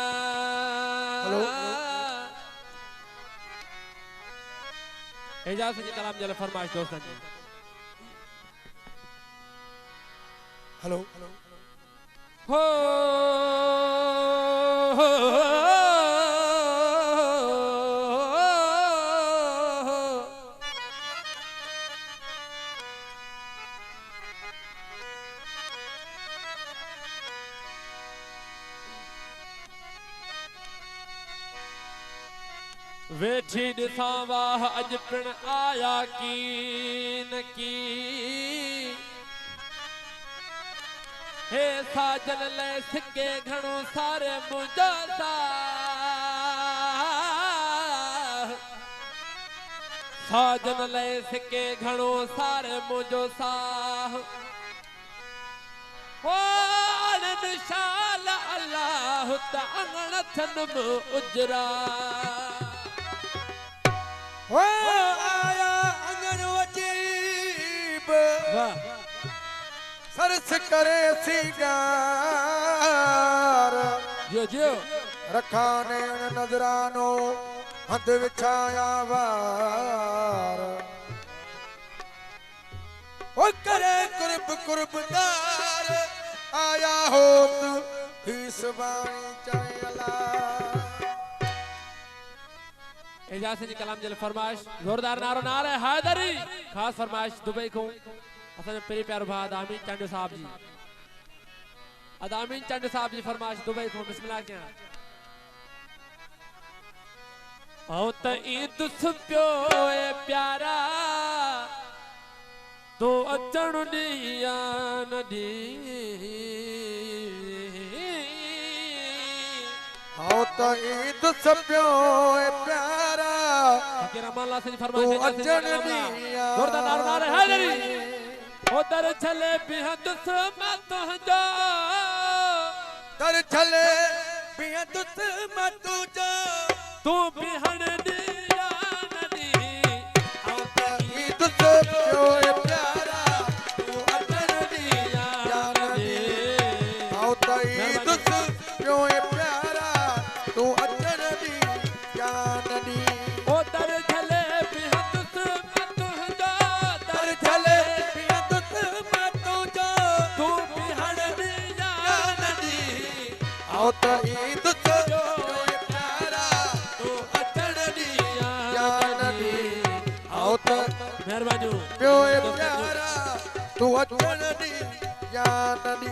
Hello Ejaz जी कलाम जल फरमाइश दोस्तन जी। हेलो हो वेठी दिसा वाह अज पिण आया की न की हे साजन ले सिके घणो सारे मुंजो सा साजन ले सिके घणो सारे मुंजो सा ओ निशाल अल्लाह तांगण थन उजरा ओ आया अंगन वजीब वाह सरस करे सिगार जो रखा ने नजरानो हंध विछाया वार ओ करे कुर्ब कुर्बदार आया हो तू इस बाणी चला एजाज जी कलाम जल फरमाइश जोरदार नारो नारे हैदरी खास फरमाइश दुबई को असन पेरी प्यारो भा अदामीन चंड साहब जी अदामीन चंड साहब जी फरमाइश दुबई को बिस्मिल्लाह क्या औ त ई दुस पियो ए प्यारा तो अचण दिया नदी आओ तो ईद सपियो ए प्यारा फकीर अमला से फरमाइश तू अचन दिया जोरदार नारो नारे हैदरी उधर चले बिहद मत जो दर चले बिया दुत मतू जो तू बिहण दिया नदी आओ तो ईद सपियो ए प्यारा तू अचन दिया नदी आओ तो ईद सपियो ए प्यारा तू अचन दिया नदी उधर चले बिहद मत जो दर चले बिया दुत मतू जो तू बिहण दिया नदी आओ तो ईद सपियो ए प्यारा तू अचण दिया नदी आओ तो मेहरबानी प्यो ए प्यारा तू अचन दी या नदी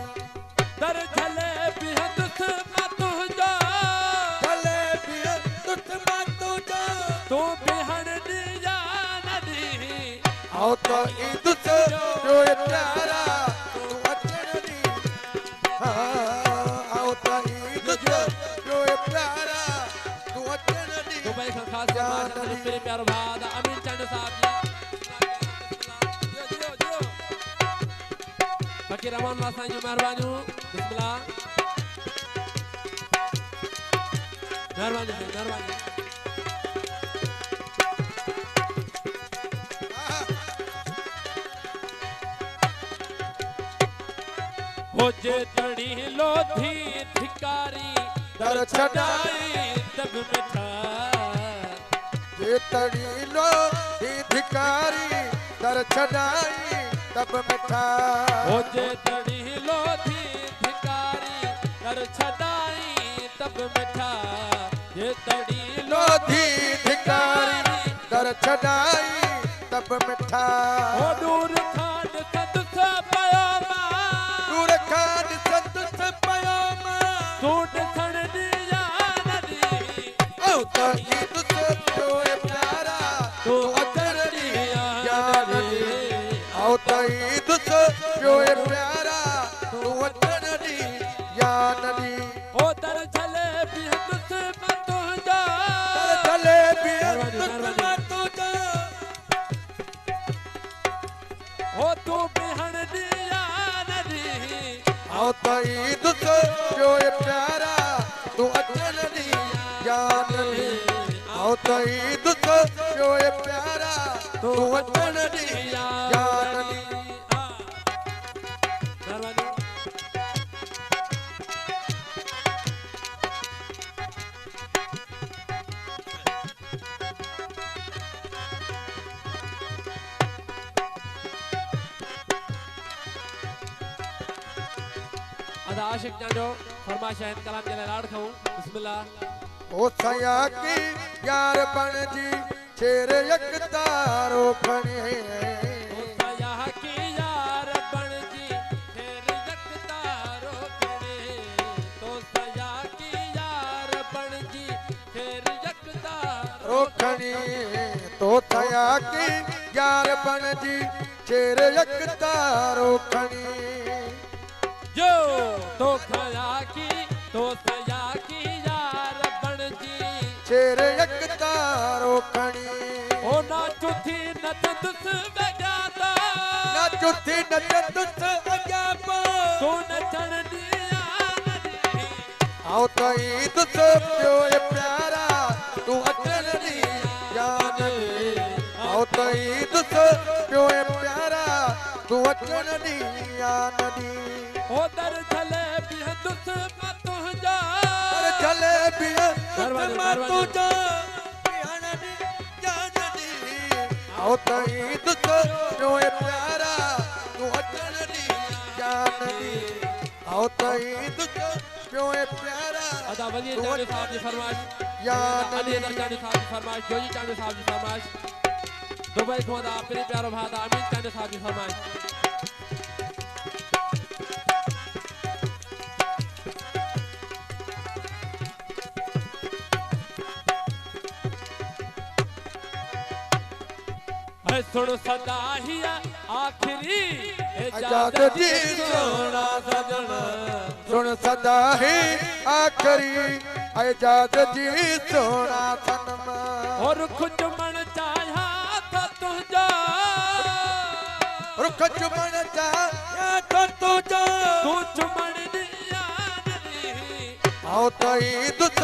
दर चले बिहद मत जो चले पिया तुत मातू जा तू बिहण दिया नदी आओ तो ईद से प्यो ए प्यारा तू अचन दी आओ तो ईद से प्यो ए प्यारा तू अचन दी दुबई का खास फरमाइश मेरे प्यारो भाई अमीन चंद साहब जी जो फकीर अमान वासा जी मेहरबानी बिस्मिल्लाह मेहरबानी हो जे तड़ी लोधी धिकारी दर छड़ाई तब मिठा ये तड़ी लो ही भिकारी दर छड़ाई तब मिठा हो जे तड़ी लोधी धिकारी कर छदाई तब मिठा ये तड़ी लोधी धिकारी दर छड़ाई तब मिठा हो दूर खान सद से पयोमा दूर खान संत से पयोमा टूट सण दिया नदी औ तो ईद से प्यो ए प्यारा तू अचर दिया नदी औ तो ईद से प्यो ए प्यारा तू अचन दी या नदी ओ दर चले बिहद से मत जा दर चले बिया तुत मातू जा हो तू बिहण दिया नदी आओ तो ईद से प्यो ए प्यारा तू अचन दी या नदी आओ तो ईद से प्यो ए प्यारा तू अचन दी या नदी मेहरबानी अदा आशिक जानो फरमाइश है कलाम जले लाड़ खाऊं बिस्मिल्लाह ओ सया की यार बन जी शेर एक तारो खणे ओ सया की यार बन जी शेर एक तारो खणे तो सया की यार बन जी शेर एक तारो रोखणी तो सया की यार बन जी शेर एक तारो खणी जो तो सया की यार बन जी शेर एक तारो खणी ओ ना चुथी न दुस बजाता ना चुथी न दुस अजाबो तो नचण दिया नदी आओ तई दुस पियो ए प्यारा तू अचन दी जान दी आओ तई दुस पियो ए प्यारा तू अचन दी जान दी ओ दर थले भी दुस मत जा पर चले भी दरवाजे, मत दरवाजे। जा जान दी जान दी आओ तई दुस पियो ए प्यारा तू अचन दी जान दी आओ तई दुस पियो ए प्यारा अदा वजीर चांडू साहब की फरमाइश यान अली अदर चांडू साहब की फरमाइश जोजी चांडू साहब की फरमाइश दुबई को अदा अपने प्यारो भादा अमीन चांडू साहब की फरमाइश है सुनो सदा ही आखिरी इजाजत जी सोना सजना सुन सदा ही आखरी इजाजत जी सोना सनमा और खुद मन चाहा था तुझा रुख चुमन चाया तो तुझा तू चुमन दिया नहीं आओ तई दुस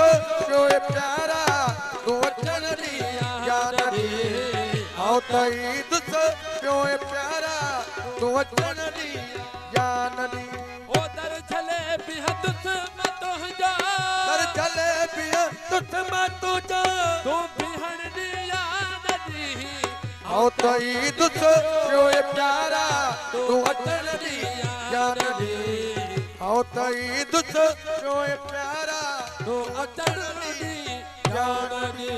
जो प्यारा तू अचन दी जान दी आओ तई दुस जो प्यारा तू अचन दी जान दी ओ दर चले भी दुस में तुझा कर चले पिया तुझ में तुझा तू बिहन दिया नहीं आओ तई दुस जो प्यारा तू अचन दी जान दी आओ तई दुस जो प्यारा तू अचन दी जान दी